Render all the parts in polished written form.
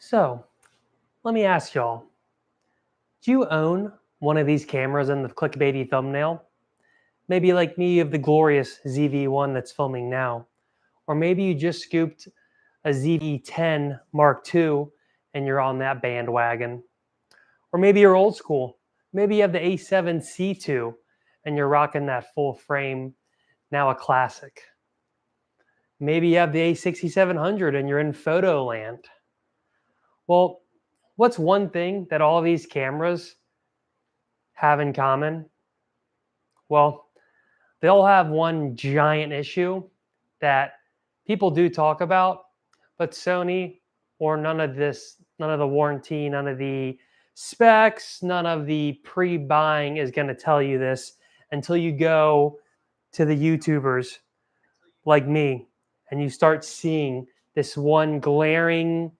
So, let me ask y'all, do you own one of these cameras in the clickbaity thumbnail? Maybe like me, you have the glorious ZV-E1 that's filming now. Or maybe you just scooped a ZV-E10 Mark II and you're on that bandwagon. Or maybe you're old school. Maybe you have the A7C II and you're rocking that full frame, now a classic. Maybe you have the A6700 and you're in photo land. Well, what's one thing that all these cameras have in common? Well, they all have one giant issue that people do talk about, but Sony or none of the warranty, none of the specs, none of the pre-buying is going to tell you this until you go to the YouTubers like me and you start seeing this one glaring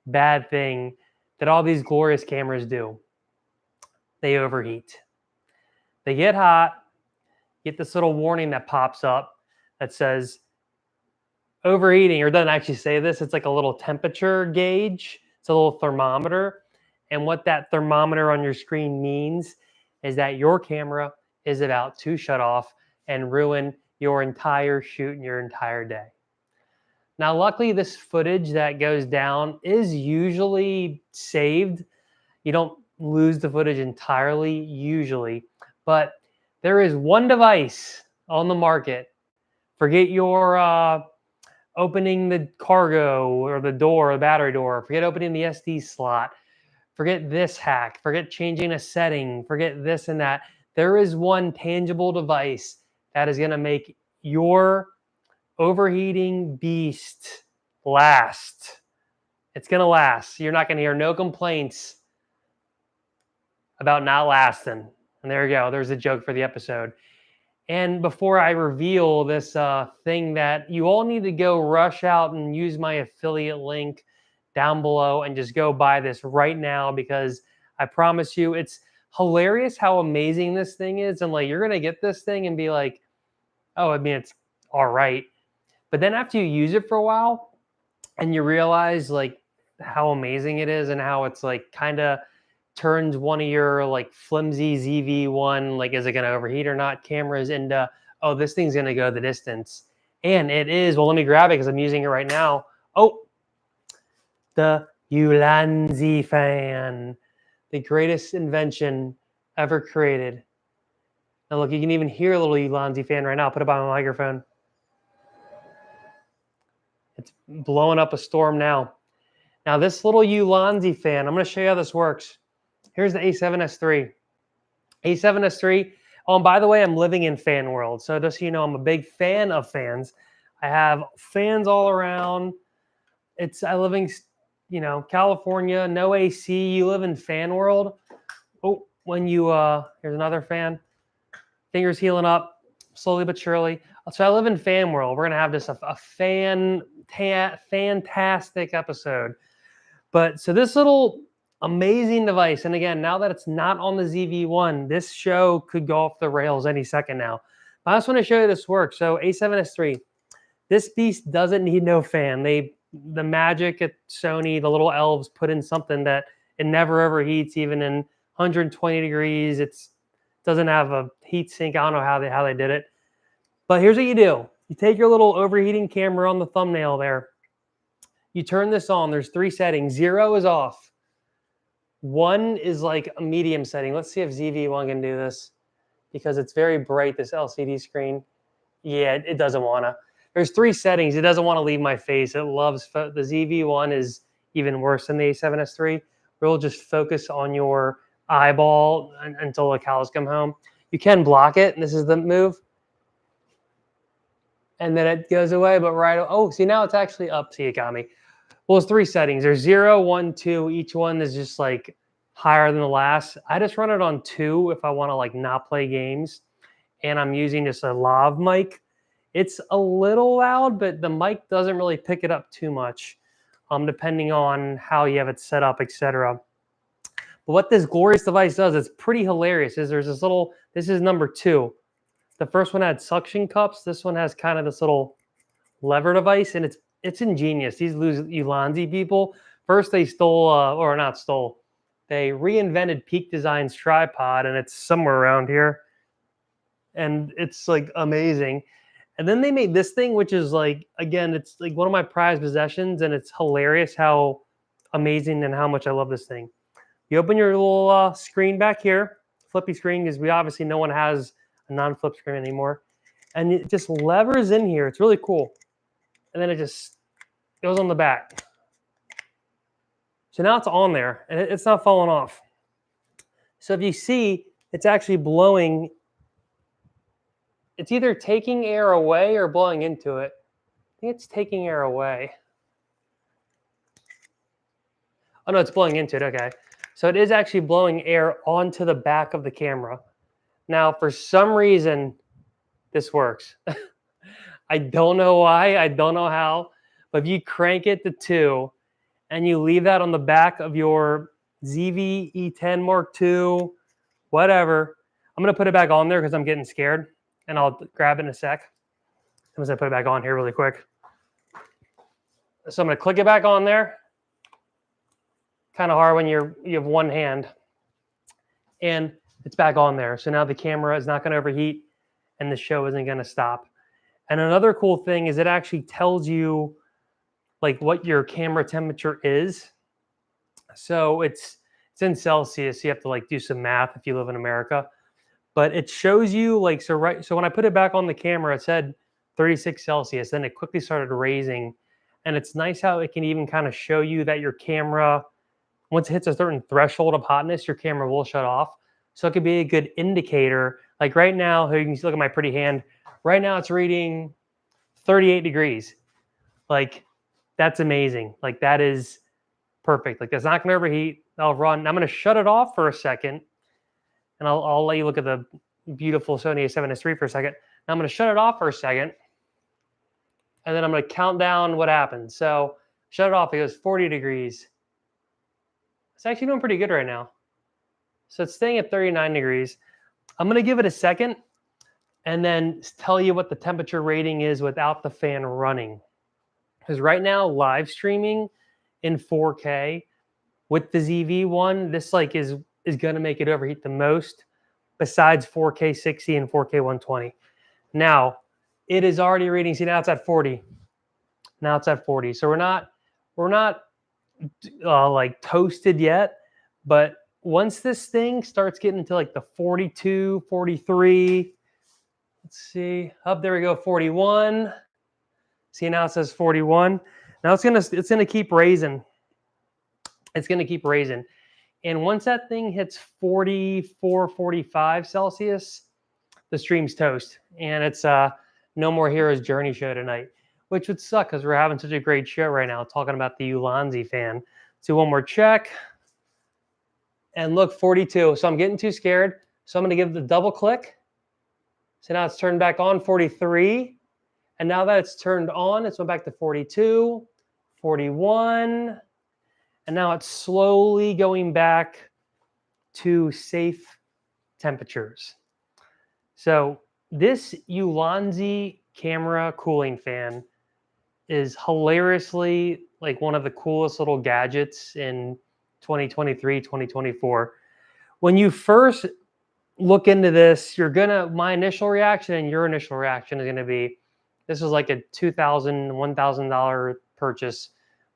bad thing that all these glorious cameras do. They overheat. They get hot, get this little warning that pops up that says overheating, or it doesn't actually say this. It's like a little temperature gauge. It's a little thermometer. And what that thermometer on your screen means is that your camera is about to shut off and ruin your entire shoot and your entire day. Now, luckily, this footage that goes down is usually saved. You don't lose the footage entirely, usually. But there is one device on the market. Forget your opening the cargo or the door, the battery door. Forget opening the SD slot. Forget this hack. Forget changing a setting. Forget this and that. There is one tangible device that is going to make your overheating beast last. It's going to last. You're not going to hear no complaints about not lasting. And there you go. There's a joke for the episode. And before I reveal this thing that you all need to go rush out and use my affiliate link down below and just go buy this right now, because I promise you it's hilarious how amazing this thing is. And like, you're going to get this thing and be like, oh, I mean, it's all right. But then after you use it for a while and you realize like how amazing it is and how it's like kind of turns one of your like flimsy ZV-E1, like is it going to overheat or not, cameras into, oh, this thing's going to go the distance. And it is. Well, let me grab it because I'm using it right now. Oh, the Ulanzi fan, the greatest invention ever created. Now look, you can even hear a little Ulanzi fan right now. I'll put it by my microphone. It's blowing up a storm now. Now this little Ulanzi fan, I'm going to show you how this works. Here's the A7S3. A7S3. Oh, and by the way, I'm living in fan world. So just so you know, I'm a big fan of fans. I have fans all around. I live in, California, no AC. You live in fan world. Oh, when you, here's another fan. Fingers healing up slowly but surely. So I live in fan world. We're going to have this a fantastic episode. But so this little amazing device, and again, now that it's not on the ZV-E1, this show could go off the rails any second now. But I just want to show you this works. So A7S3, this beast doesn't need no fan. The magic at Sony, the little elves put in something that it never overheats, even in 120 degrees. It doesn't have a heat sink. I don't know how they did it. But here's what you do. You take your little overheating camera on the thumbnail there. You turn this on. There's 3 settings. 0 is off. 1 is like a medium setting. Let's see if ZV-E1 can do this, because it's very bright, this LCD screen. Yeah, it doesn't want to. There's 3 settings. It doesn't want to leave my face. It loves the ZV-E1 is even worse than the A7S3. We'll just focus on your eyeball until the cows come home. You can block it, and this is the move. And then it goes away, but see, now it's actually up. See, it got me. Well, it's 3 settings. There's 0, 1, 2. Each one is just like higher than the last. I just run it on 2 if I want to like not play games. And I'm using just a lav mic. It's a little loud, but the mic doesn't really pick it up too much, depending on how you have it set up, etc. But what this glorious device does, it's pretty hilarious, is there's this little, this is number 2. The first one had suction cups. This one has kind of this little lever device, and it's ingenious. These Ulanzi people, First, they stole, or not stole, they reinvented Peak Design's tripod, and it's somewhere around here. And it's like amazing. And then they made this thing, which is like, again, it's like one of my prized possessions, and it's hilarious how amazing and how much I love this thing. You open your little screen back here, flippy screen, because we obviously no one has a non-flip screen anymore. And it just levers in here. It's really cool. And then it just goes on the back. So now it's on there, and it's not falling off. So if you see, it's actually blowing. It's either taking air away or blowing into it. I think it's taking air away. Oh no, it's blowing into it, okay. So it is actually blowing air onto the back of the camera. Now, for some reason, this works. I don't know why, I don't know how, but if you crank it to 2 and you leave that on the back of your ZV-E10 Mark II, whatever, I'm gonna put it back on there because I'm getting scared, and I'll grab it in a sec. I'm just gonna put it back on here really quick. So I'm gonna click it back on there. Kind of hard when you have one hand, and it's back on there. So now the camera is not going to overheat, and the show isn't going to stop. And another cool thing is it actually tells you like what your camera temperature is. So it's in Celsius. So you have to like do some math if you live in America, but it shows you like, so when I put it back on the camera, it said 36 Celsius. Then it quickly started raising, and it's nice how it can even kind of show you that your camera, once it hits a certain threshold of hotness, your camera will shut off. So it could be a good indicator. Like right now, here you can look at my pretty hand. Right now it's reading 38 degrees. Like that's amazing. Like that is perfect. Like that's not gonna overheat. I'll run. I'm gonna shut it off for a second, and I'll let you look at the beautiful Sony A7S III for a second. Now I'm gonna shut it off for a second, and then I'm gonna count down what happens. So shut it off, it goes 40 degrees. It's actually doing pretty good right now. So it's staying at 39 degrees. I'm going to give it a second and then tell you what the temperature rating is without the fan running. Because right now, live streaming in 4K with the ZV-E1, this like is going to make it overheat the most, besides 4K 60 and 4K 120. Now, it is already reading, see now it's at 40. Now it's at 40. So we're not like toasted yet, but once this thing starts getting to like the 42, 43, let's see, up there we go, 41. See now it says 41. Now it's gonna keep raising. It's gonna keep raising. And once that thing hits 44, 45 Celsius, the stream's toast. And it's No More Heroes Journey show tonight, which would suck because we're having such a great show right now talking about the Ulanzi fan. Let's do one more check. And look, 42. So I'm getting too scared. So I'm going to give the double click. So now it's turned back on, 43. And now that it's turned on, it's went back to 42, 41. And now it's slowly going back to safe temperatures. So this Ulanzi camera cooling fan is hilariously like one of the coolest little gadgets in 2023, 2024. When you first look into this, my initial reaction and your initial reaction is going to be, this is like a $2,000, $1,000 purchase.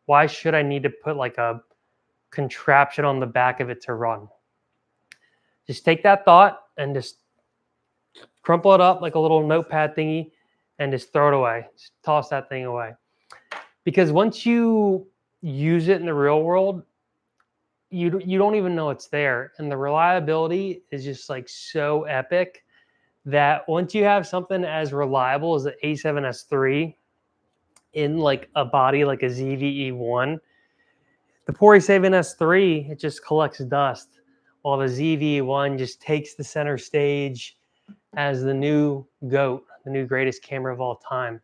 Why should I need to put like a contraption on the back of it to run? Just take that thought and just crumple it up like a little notepad thingy and just throw it away. Just toss that thing away. Because once you use it in the real world, you don't even know it's there. And the reliability is just like so epic that once you have something as reliable as the A7S III in like a body like a ZV-E1, the poor A7S III, it just collects dust, while the ZV-E1 just takes the center stage as the new GOAT, the new greatest camera of all time.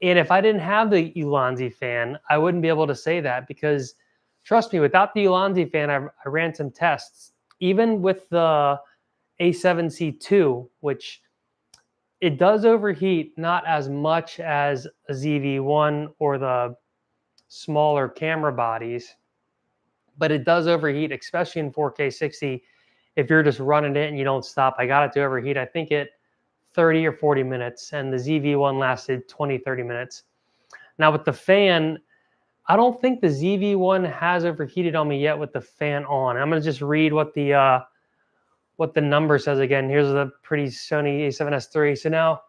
And if I didn't have the Ulanzi fan, I wouldn't be able to say that, because trust me, without the Ulanzi fan, I ran some tests. Even with the A7C II, which it does overheat, not as much as a ZV-E1 or the smaller camera bodies. but it does overheat, especially in 4K 60. If you're just running it and you don't stop, I got it to overheat, I think it 30 or 40 minutes, and the ZV-E1 lasted 20, 30 minutes. Now with the fan, I don't think the ZV-E1 has overheated on me yet with the fan on. I'm gonna just read what the number says again. Here's the pretty Sony A7S III. So now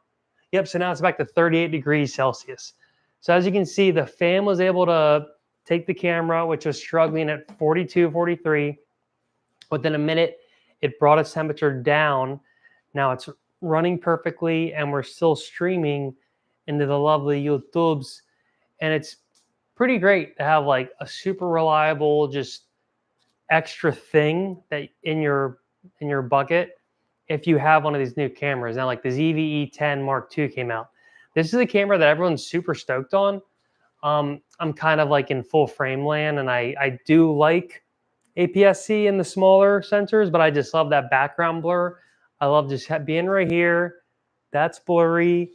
it's back to 38 degrees Celsius. So as you can see, the fan was able to take the camera, which was struggling at 42, 43. Within a minute, it brought its temperature down. Now it's running perfectly, and we're still streaming into the lovely YouTubes. And it's pretty great to have like a super reliable, just extra thing that in your bucket if you have one of these new cameras. Now, like the ZV-E10 Mark II came out. This is a camera that everyone's super stoked on. I'm kind of like in full frame land, and I do like APS-C in the smaller sensors, but I just love that background blur. I love just being right here. That's blurry.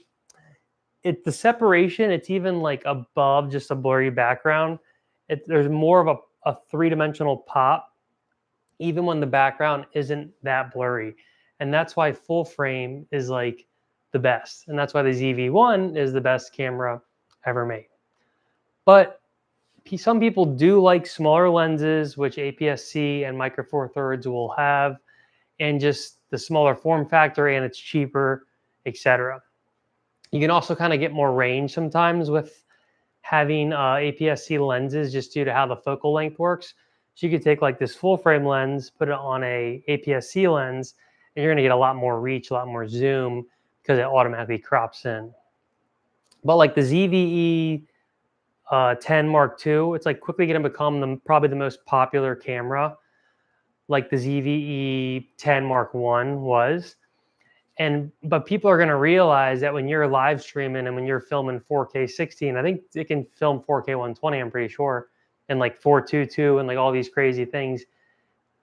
The separation, it's even like above just a blurry background. There's more of a three-dimensional pop, even when the background isn't that blurry. And that's why full frame is like the best. And that's why the ZV-E1 is the best camera ever made. But some people do like smaller lenses, which APS-C and Micro Four Thirds will have, and just the smaller form factor, and it's cheaper, etc. You can also kind of get more range sometimes with having APS-C lenses, just due to how the focal length works. So you could take like this full frame lens, put it on a APS-C lens, and you're gonna get a lot more reach, a lot more zoom, because it automatically crops in. But like the ZV-E10 Mark II, it's like quickly gonna become probably the most popular camera, like the ZV-E10 Mark I was. But people are gonna realize that when you're live streaming and when you're filming 4K 16, I think it can film 4K 120, I'm pretty sure, and like 422 and like all these crazy things.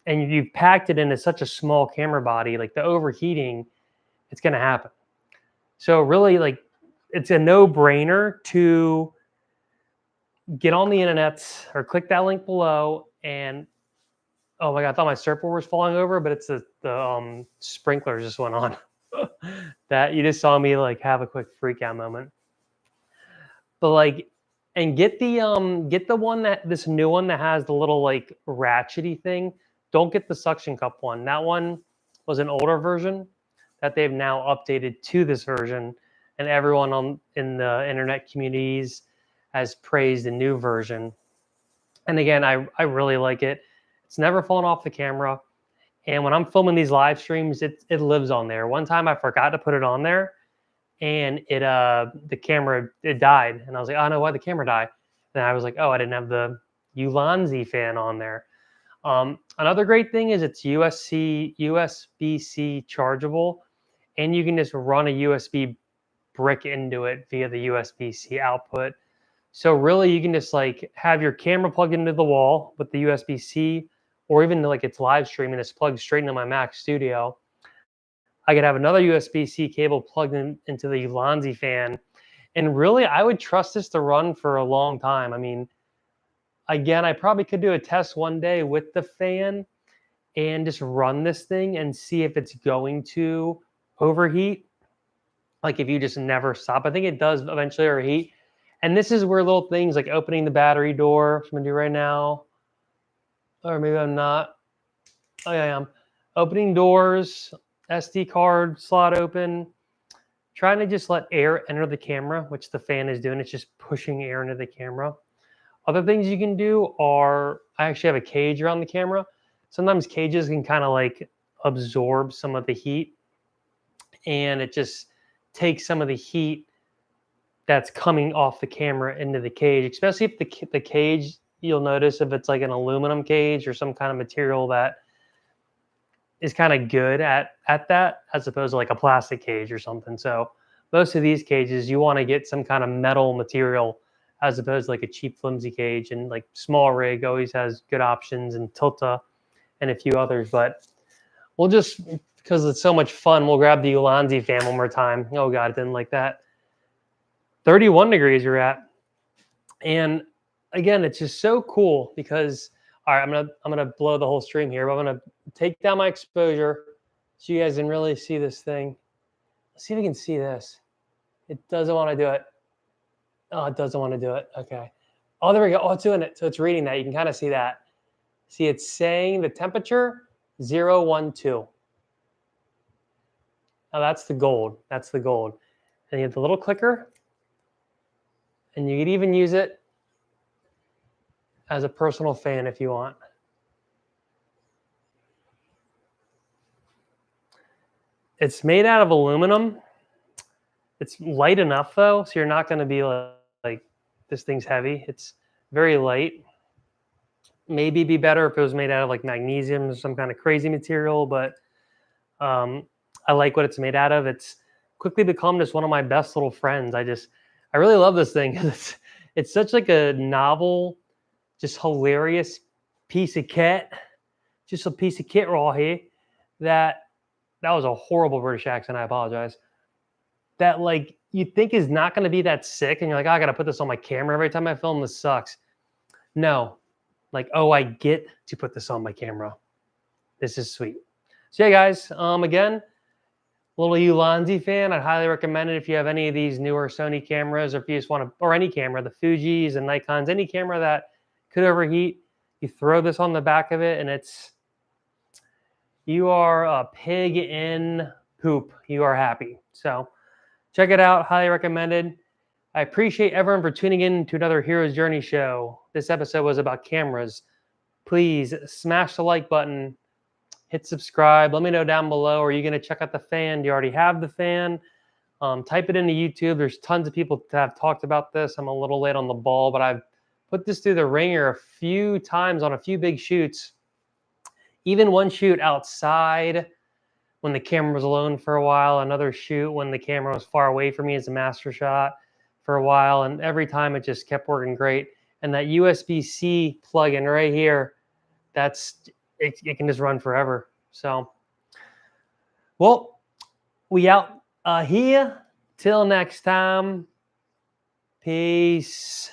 And you've packed it into such a small camera body, like the overheating, it's going to happen. So really, like, it's a no-brainer to get on the internet or click that link below. And oh my God, I thought my surfboard was falling over, but it's the sprinklers just went on. That you just saw me like have a quick freak out moment. But like, and get the one this new one that has the little like ratchety thing. Don't get the suction cup one. That one was an older version that they've now updated to this version, and everyone in the internet communities has praised the new version. And again, I really like it. It's never fallen off the camera. And when I'm filming these live streams, it lives on there. One time I forgot to put it on there, and the camera, it died. And I was like, oh no, why'd the camera die? Then I was like, oh, I didn't have the Ulanzi fan on there. Another great thing is it's USB-C chargeable, and you can just run a USB brick into it via the USB-C output. So really you can just like have your camera plugged into the wall with the USB-C, or even like it's live streaming, it's plugged straight into my Mac Studio. I could have another USB-C cable plugged into the Ulanzi fan. And really, I would trust this to run for a long time. I mean, again, I probably could do a test one day with the fan and just run this thing and see if it's going to overheat. Like if you just never stop. I think it does eventually overheat. And this is where little things like opening the battery door, which I'm gonna do right now. Or maybe I'm not. Oh yeah, I am. Opening doors, SD card slot open, trying to just let air enter the camera, which the fan is doing. It's just pushing air into the camera. Other things you can do are, I actually have a cage around the camera. Sometimes cages can kind of like absorb some of the heat, and it just takes some of the heat that's coming off the camera into the cage, especially if the cage, you'll notice if it's like an aluminum cage or some kind of material that is kind of good at that, as opposed to like a plastic cage or something. So most of these cages, you want to get some kind of metal material as opposed to like a cheap flimsy cage. And like Small Rig always has good options, and Tilta and a few others. But we'll just, because it's so much fun, we'll grab the Ulanzi fan one more time. Oh God, I didn't like that. 31 degrees you're at. And again, it's just so cool because All right, I'm gonna blow the whole stream here, but I'm gonna take down my exposure so you guys can really see this thing. Let's see if we can see this. It doesn't want to do it. Oh, it doesn't want to do it. Okay. Oh, there we go. Oh, it's doing it. So it's reading that. You can kind of see that. See, it's saying the temperature 012. Now that's the gold. That's the gold. And you have the little clicker, and you could even use it as a personal fan if you want. It's made out of aluminum. It's light enough though, so you're not going to be like this thing's heavy. It's very light. Maybe be better if it was made out of like magnesium or some kind of crazy material, but I like what it's made out of. It's quickly become just one of my best little friends. I really love this thing. It's such like a novel, just hilarious piece of kit. Just a piece of kit raw here. That was a horrible British accent. I apologize. That like you think is not going to be that sick, and you're like, oh, I got to put this on my camera every time I film. This sucks. No, like, oh, I get to put this on my camera. This is sweet. So yeah, guys, again, little Ulanzi fan. I'd highly recommend it if you have any of these newer Sony cameras, or if you just want to, or any camera, the Fujis and Nikons, any camera that could overheat. You throw this on the back of it, and you are a pig in poop. You are happy. So check it out. Highly recommended. I appreciate everyone for tuning in to another Hero's Journey show. This episode was about cameras. Please smash the like button. Hit subscribe. Let me know down below. Are you going to check out the fan? Do you already have the fan? Type it into YouTube. There's tons of people that have talked about this. I'm a little late on the ball, but I've put this through the ringer a few times on a few big shoots. Even one shoot outside when the camera was alone for a while. Another shoot when the camera was far away from me as a master shot for a while. And every time it just kept working great. And that USB-C plug-in right here, it can just run forever. So, well, we out here. Till next time. Peace.